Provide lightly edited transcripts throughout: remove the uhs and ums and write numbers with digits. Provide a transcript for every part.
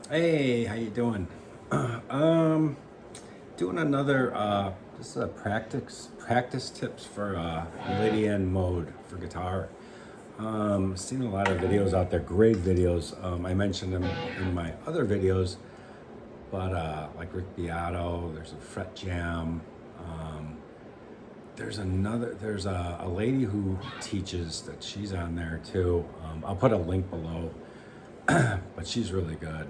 Hey, how you doing? um, doing another this is a practice tips for Lydian mode for guitar. Seen a lot of videos out there, great videos. I mentioned them in my other videos, but like Rick Beato, there's a fret jam. Um, there's a lady who teaches that she's on there too. I'll put a link below, but she's really good.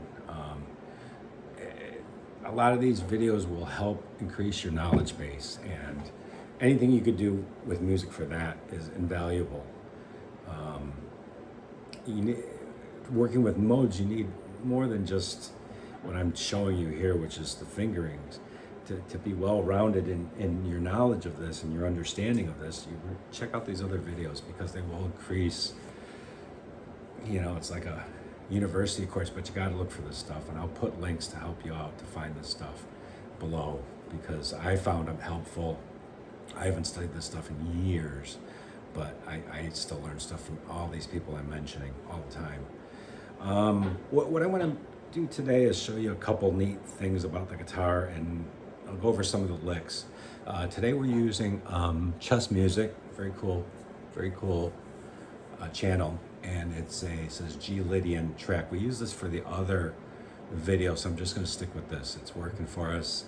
A lot of these videos will help increase your knowledge base, and anything you could do with music for that is invaluable. You need, working with modes, you need more than just what I'm showing you here, which is the fingerings. To be well-rounded in your knowledge of this and your understanding of this, you check out these other videos because they will increase. It's like a university course, but you got to look for this stuff, and I'll put links to help you out to find this stuff below because I found them helpful. I haven't studied this stuff in years, but I still learn stuff from all these people I'm mentioning all the time. What I want to do today is show you a couple neat things about the guitar, and I'll go over some of the licks. Today we're using Chuss music, very cool channel, and it says G Lydian track. We use this for the other video, so I'm just going to stick with this. It's working for us.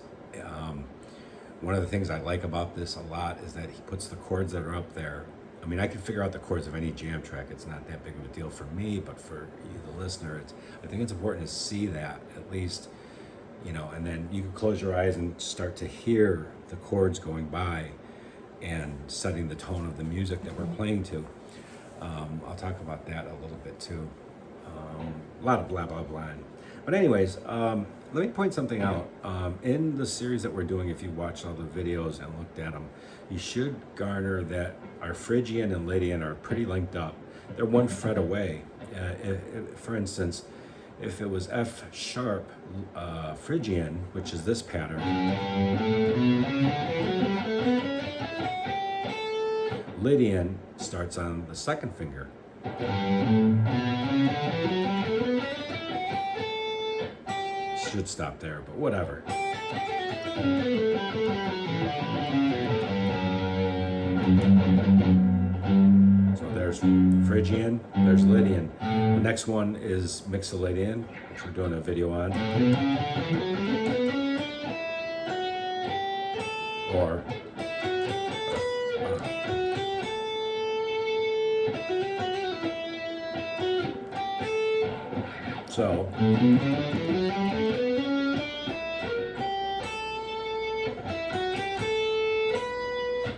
One of the things I like about this a lot is that he puts the chords that are up there. I mean, I can figure out the chords of any jam track. It's not that big of a deal for me, but for you, the listener, I think it's important to see that at least, and then you can close your eyes and start to hear the chords going by and setting the tone of the music that we're playing to. I'll talk about that a little bit too. A lot of blah, blah, blah. But anyways, let me point something out. In the series that we're doing, if you watched all the videos and looked at them, you should garner that our Phrygian and Lydian are pretty linked up. They're one fret away. For instance, if it was F sharp Phrygian, which is this pattern, Lydian starts on the second finger. Should stop there, but whatever. So there's Phrygian, there's Lydian. The next one is Mixolydian, which we're doing a video on. Or so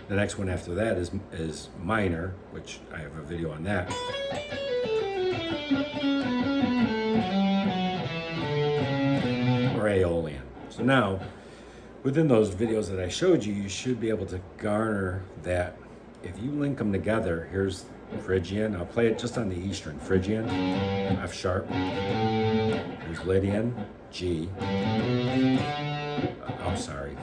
the next one after that is minor, which I have a video on that. Or Aeolian. So now, within those videos that I showed you, you should be able to garner that. If you link them together, here's Phrygian. I'll play it just on the E string. Phrygian, F sharp. There's Lydian, G. Oh, sorry.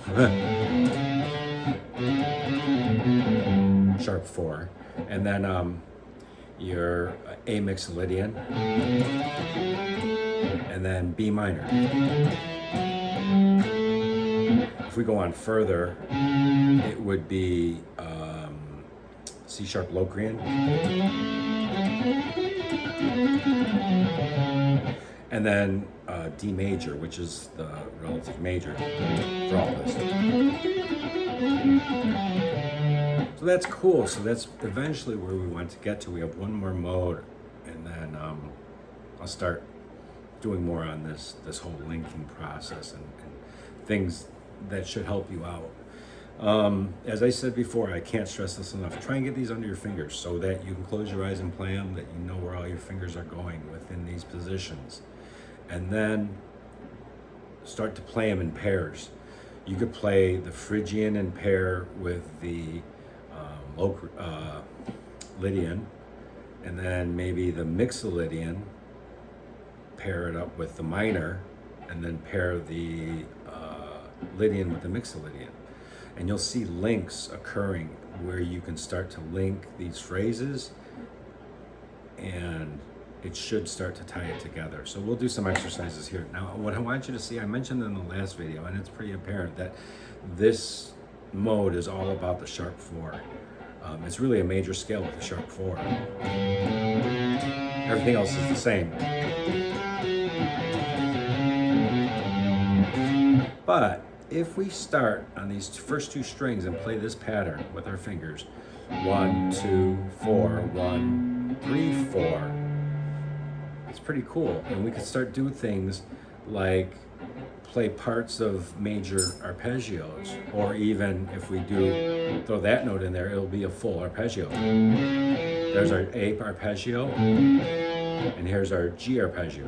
Sharp 4. And then your A Mixolydian. And then B minor. If we go on further, it would be C sharp Locrian. And then D major, which is the relative major for all this. So that's cool. So that's eventually where we want to get to. We have one more mode, and then I'll start doing more on this whole linking process and things that should help you out. As I said before, I can't stress this enough. Try and get these under your fingers so that you can close your eyes and play them, that you know where all your fingers are going within these positions. And then start to play them in pairs. You could play the Phrygian in pair with the Lydian, and then maybe the Mixolydian, pair it up with the minor, and then pair the Lydian with the Mixolydian. And you'll see links occurring where you can start to link these phrases, and it should start to tie it together. So we'll do some exercises here. Now, what I want you to see, I mentioned in the last video, and it's pretty apparent that this mode is all about the sharp 4. It's really a major scale with the sharp 4. Everything else is the same. But if we start on these first 2 strings and play this pattern with our fingers, 1, 2, 4, 1, 3, 4, it's pretty cool. And we can start doing things like play parts of major arpeggios, or even if we do throw that note in there, it'll be a full arpeggio. There's our A arpeggio, and here's our G arpeggio.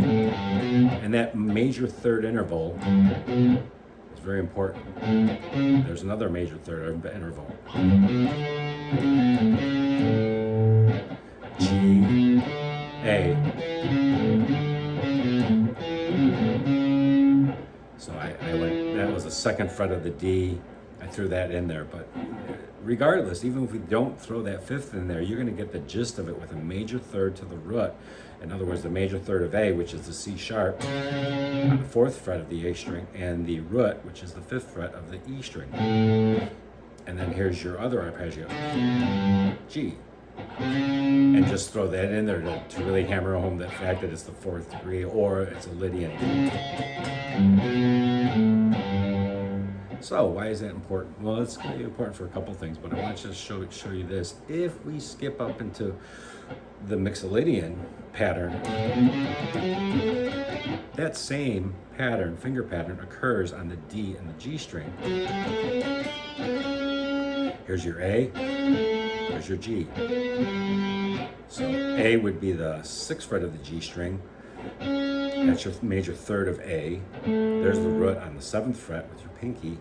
And that major third interval is very important. There's another major third interval. G, A. So I went, that was the 2nd fret of the D. I threw that in there, but regardless, even if we don't throw that 5th in there, you're going to get the gist of it with a major third to the root. In other words, the major third of A, which is the C sharp, on the 4th fret of the A string, and the root, which is the 5th fret of the E string. And then here's your other arpeggio, G. And just throw that in there to really hammer home the fact that it's the 4th degree, or it's a Lydian. So why is that important? Well, it's going to be important for a couple things, but I want to show you this. If we skip up into the Mixolydian pattern, that same pattern, finger pattern, occurs on the D and the G string. Here's your A, here's your G. So A would be the 6th fret of the G string. That's your major third of A. There's the root on the 7th fret with your pinky.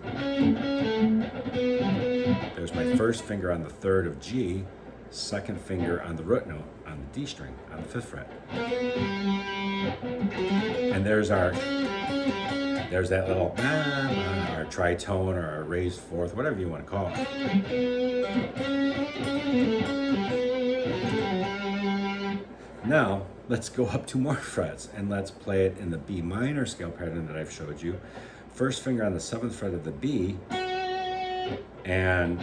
There's my 1st finger on the 3rd of G, 2nd finger on the root note on the D string on the 5th fret. And there's that little our tritone or our raised 4th, whatever you want to call it. Now, let's go up 2 more frets and let's play it in the B minor scale pattern that I've showed you. 1st finger on the 7th fret of the B, and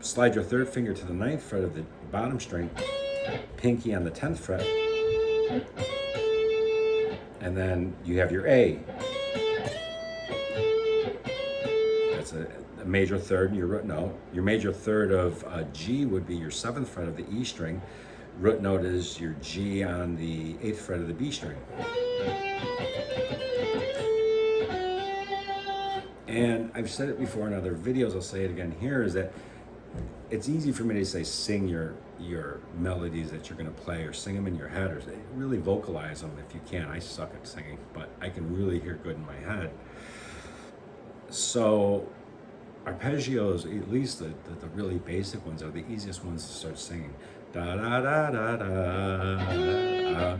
slide your 3rd finger to the 9th fret of the bottom string, pinky on the 10th fret, and then you have your A. That's a major third in your root note. Your major third of G would be your 7th fret of the E string. Root note is your G on the 8th fret of the B string. And I've said it before in other videos, I'll say it again here, is that it's easy for me to say sing your melodies that you're going to play, or sing them in your head, or really vocalize them if you can. I suck at singing, but I can really hear good in my head. So arpeggios, at least the really basic ones, are the easiest ones to start singing. Da da da da da, da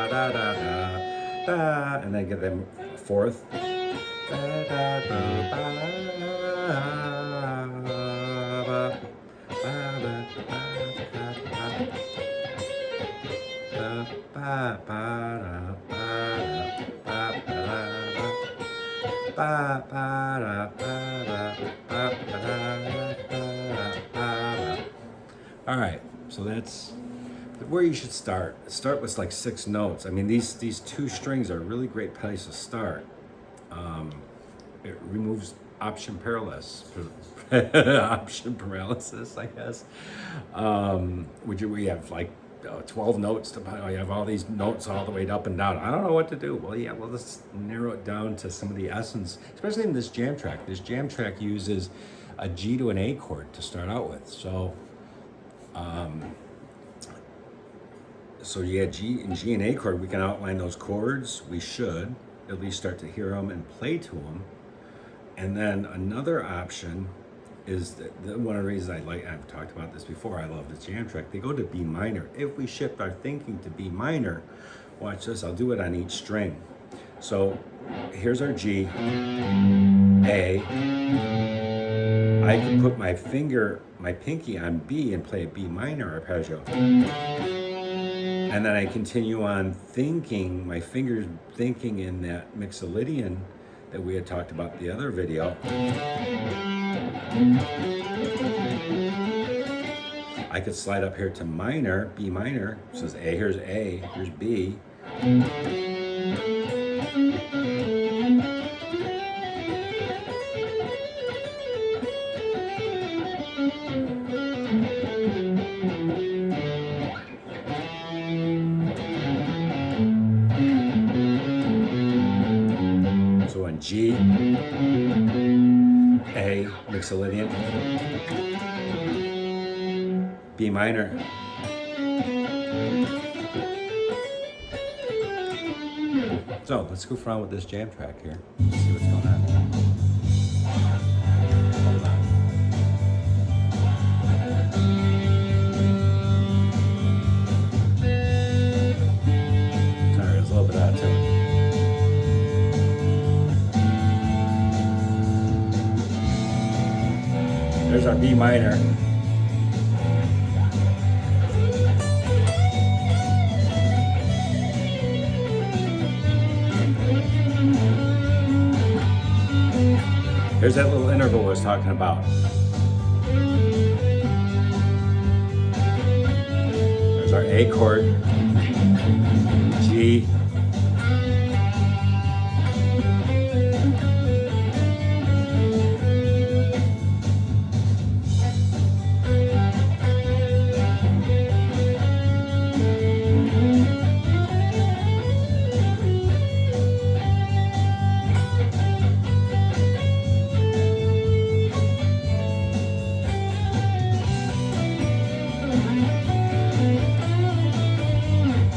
da da da, and then get them 4th. All right, so that's where you should start. Start with like 6 notes. I mean, these 2 strings are a really great place to start. It removes option paralysis, I guess. We have like 12 notes to play. You have all these notes all the way up and down. I don't know what to do. Well, let's narrow it down to some of the essence, especially in this jam track. This jam track uses a G to an A chord to start out with. So, G and A chord, we can outline those chords. We should at least start to hear them and play to them. And then another option is one of the reasons I've talked about this before, I love the jam track. They go to B minor. If we shift our thinking to B minor, watch this, I'll do it on each string. So here's our G, A. I can put my pinky on B and play a B minor arpeggio. And then I continue on thinking, my fingers thinking in that Lydian that we had talked about in the other video. I could slide up here to minor, B minor. So it's A, here's B. So on G, A, Lydian, B minor. So let's goof around with this jam track here. Let's see what's going on. Hold on. Sorry, it was a little bit out of tune. There's our B minor. There's that little interval I was talking about. There's our A chord, G,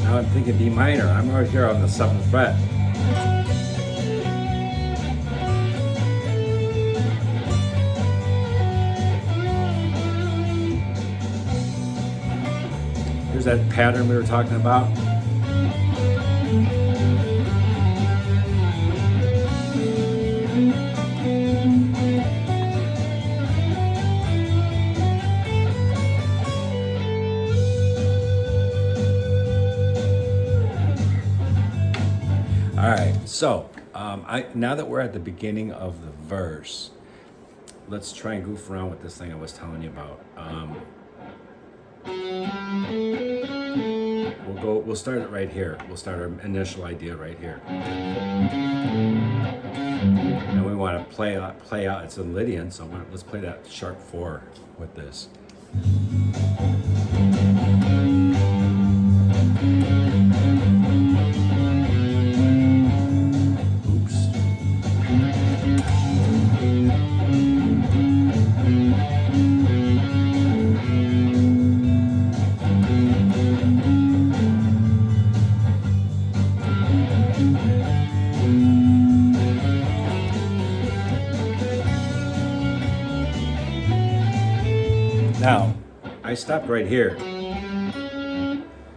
I'm thinking B minor. I'm right here on the 7th fret. Here's that pattern we were talking about. All right, so now that we're at the beginning of the verse, let's try and goof around with this thing I was telling you about. We'll start it right here. We'll start our initial idea right here. And we want to play out. It's in Lydian, so let's play that sharp 4 with this. Now, I stopped right here,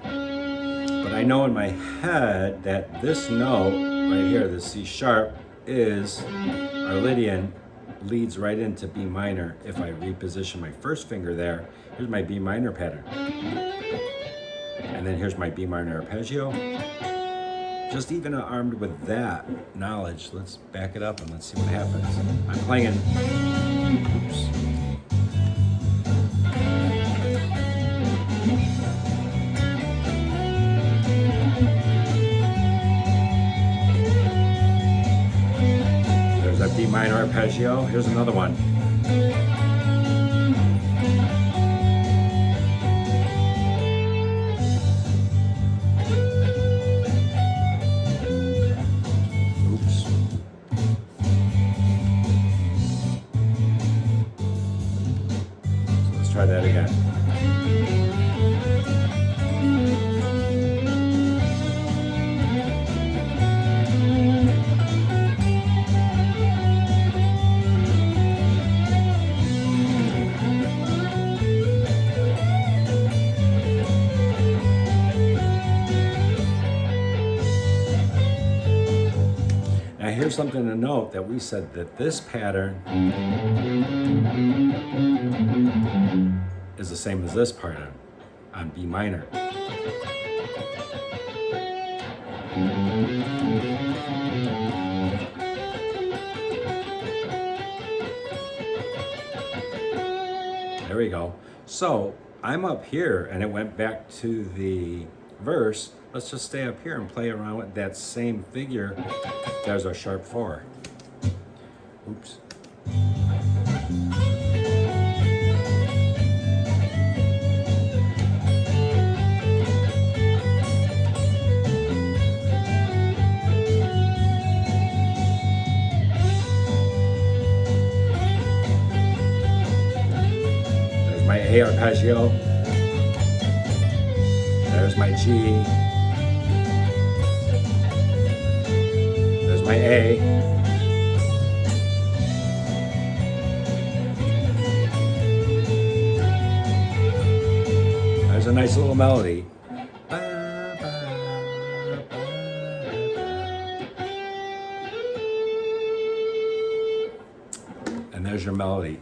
but I know in my head that this note right here, the C sharp, is our Lydian, leads right into B minor. If I reposition my first finger there, here's my B minor pattern. And then here's my B minor arpeggio. Just even armed with that knowledge, let's back it up and let's see what happens. I'm playing in, oops. That B minor arpeggio. Here's another one. Oops. So let's try that again. here's something to note, that we said that this pattern is the same as this pattern on B minor. There we go. So I'm up here and it went back to the verse. Let's just stay up here and play around with that same figure. There's our sharp 4. Oops. There's my A arpeggio. There's my G. There's my A. There's a nice little melody. And there's your melody.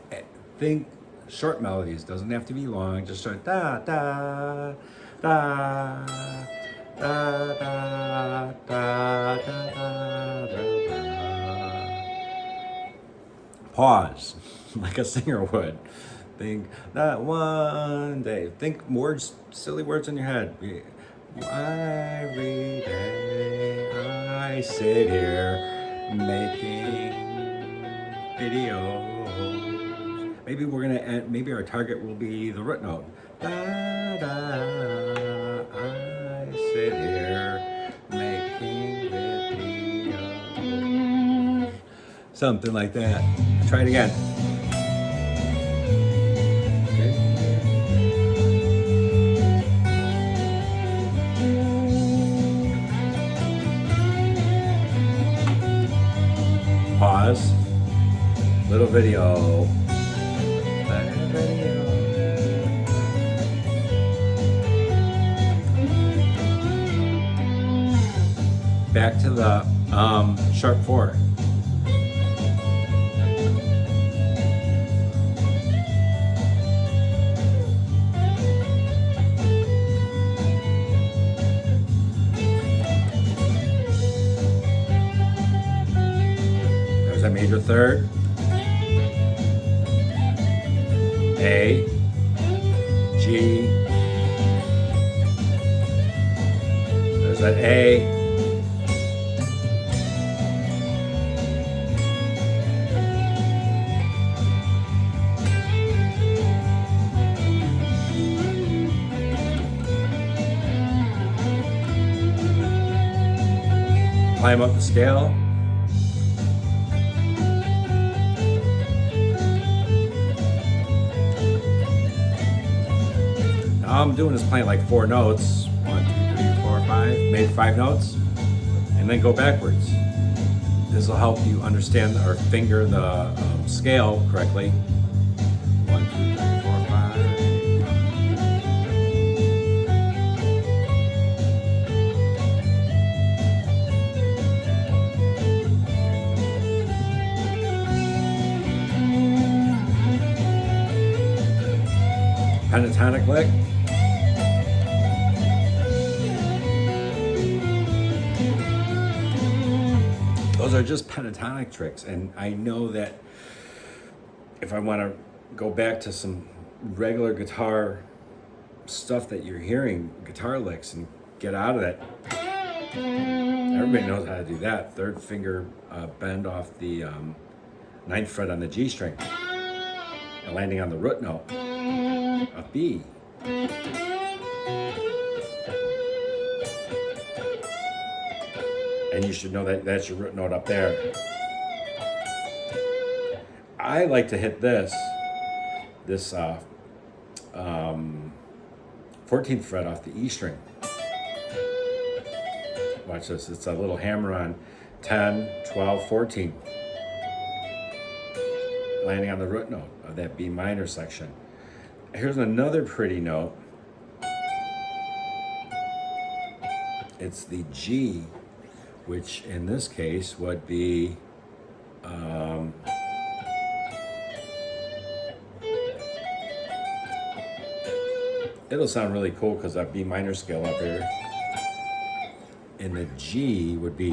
Think short melodies, doesn't have to be long, just start da da da da da da da da da. Pause, like a singer would. Think that one day. Think words, silly words in your head. Every day I sit here making videos. Maybe we're gonna end, maybe our target will be the root note. Da, da, I sit here making videos. Something like that. Try it again. Pause. Little video. Back to the sharp 4. There's a major third. A, G. There's that A. Climb up the scale. All I'm doing is playing like 4 notes. 1, 2, 3, 4, 5. Maybe 5 notes. And then go backwards. This will help you understand or finger the scale correctly. 1, 2, 3, 4, 5. Pentatonic lick. Those are just pentatonic tricks, and I know that if I want to go back to some regular guitar stuff that you're hearing, guitar licks, and get out of that, everybody knows how to do that. 3rd finger bend off the 9th fret on the G string, and landing on the root note of B. And you should know that that's your root note up there. I like to hit this 14th fret off the E string. Watch this, it's a little hammer on 10, 12, 14. Landing on the root note of that B minor section. Here's another pretty note. It's the G which in this case would be it'll sound really cool because that B minor scale up here. And the G would be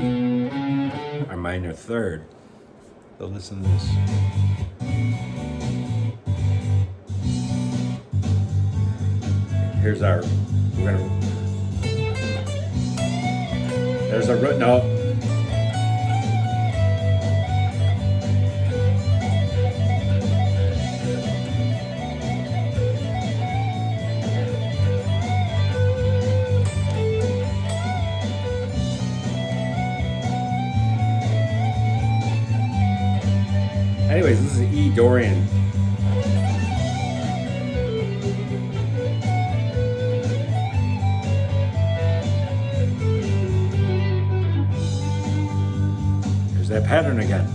our minor third. So listen to this. Here's our, there's a root note. Anyways, this is E Dorian. There's that pattern again.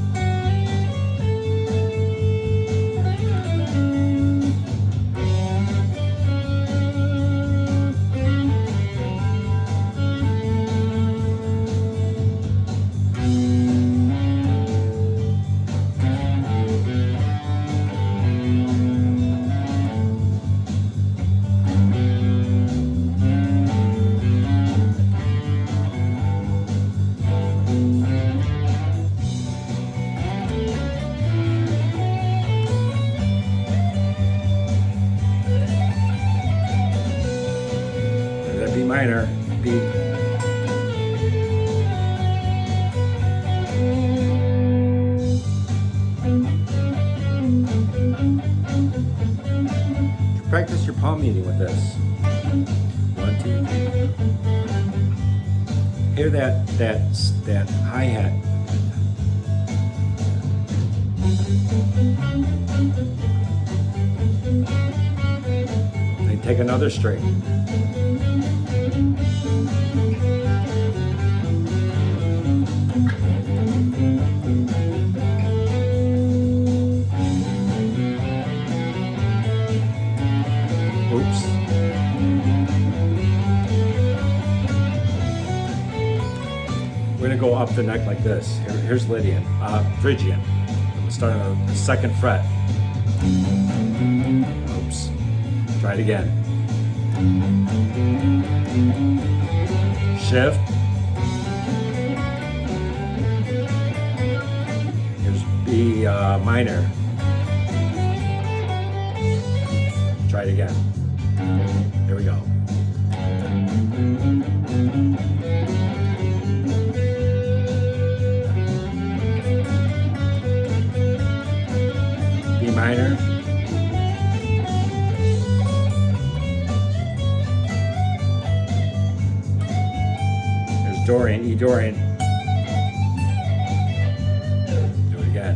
B minor, B. Practice your palm muting with this. 1, 2, 3. Hear that hi-hat. Then take another string. Oops. We're gonna go up the neck like this. Here's Lydian, Phrygian. We'll start on the 2nd fret. Oops. Try it again. Shift. Here's B minor. Try it again. Here we go. B minor. There's Dorian, E Dorian. Do it again.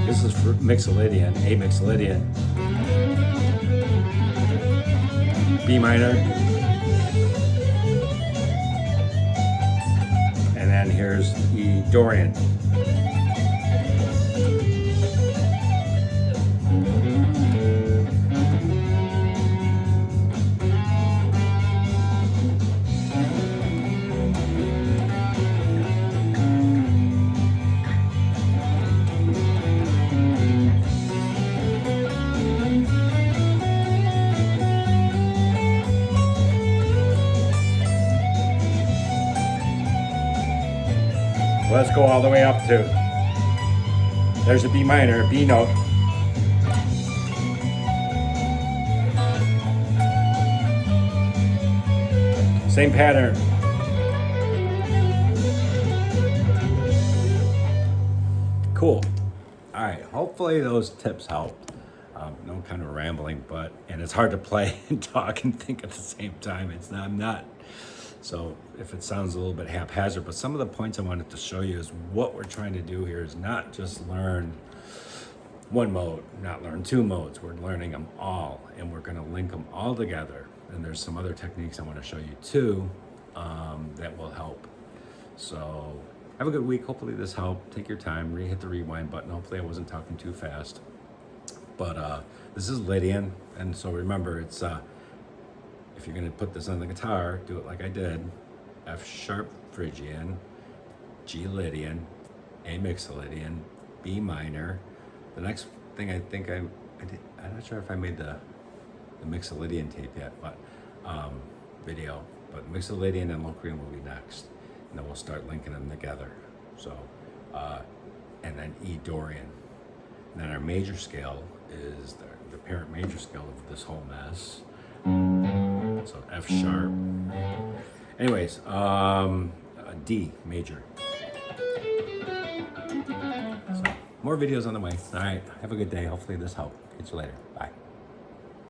This is for Mixolydian, A Mixolydian. B minor. And then here's E Dorian. Let's go all the way up to, there's a B minor, B note. Same pattern. Cool. All right, hopefully those tips help. No kind of rambling, and it's hard to play and talk and think at the same time. I'm not So if it sounds a little bit haphazard, but some of the points I wanted to show you is what we're trying to do here is not just learn one mode, not learn two modes. We're learning them all, and we're going to link them all together. And there's some other techniques I want to show you too that will help. So have a good week. Hopefully this helped. Take your time, hit the rewind button. Hopefully I wasn't talking too fast. But this is Lydian, and so remember, it's if you're going to put this on the guitar, do it like I did. F sharp Phrygian, G Lydian, A Mixolydian, B minor. The next thing I think I did, I'm not sure if I made the Mixolydian tape yet, but video. But Mixolydian and Locrian will be next, and then we'll start linking them together. So, and then E Dorian. And then our major scale is the parent major scale of this whole mess. So F sharp. Anyways, D major. So more videos on the way. All right, have a good day. Hopefully this helped. Catch you later. Bye.